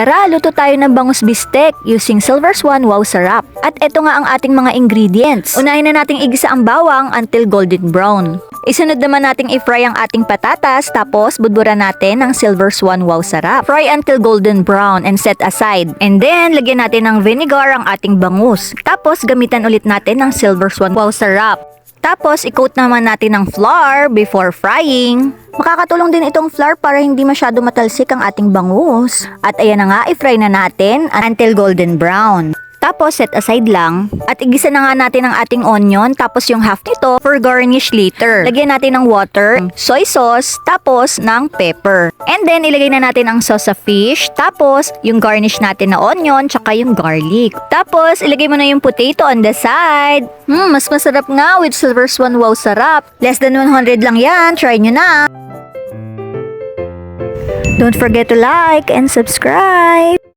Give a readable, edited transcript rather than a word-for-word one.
Tara, luto tayo ng bangus bistek using Silver Swan Wow Sarap. At eto nga ang ating mga ingredients. Unahin na nating igisa ang bawang until golden brown. Isunod naman nating i-fry ang ating patatas, tapos budburan natin ng Silver Swan Wow Sarap. Fry until golden brown and set aside. And then, lagyan natin ng vinegar ang ating bangus. Tapos, gamitan ulit natin ng Silver Swan Wow Sarap. Tapos, i-coat naman natin ng flour before frying. Makakatulong din itong flour para hindi masyado matalsik ang ating bangus. At ayan na nga, i-fry na natin until golden brown. Tapos, set aside lang. At igisa na nga natin ang ating onion, tapos yung half nito for garnish later. Lagyan natin ng water, soy sauce, tapos ng pepper. And then, ilagay na natin ang sauce sa fish, tapos yung garnish natin na onion, tsaka yung garlic. Tapos, ilagay mo na yung potato on the side. Mas masarap nga with Silver Swan Wow Sarap. Less than 100 lang yan, try nyo na. Don't forget to like and subscribe.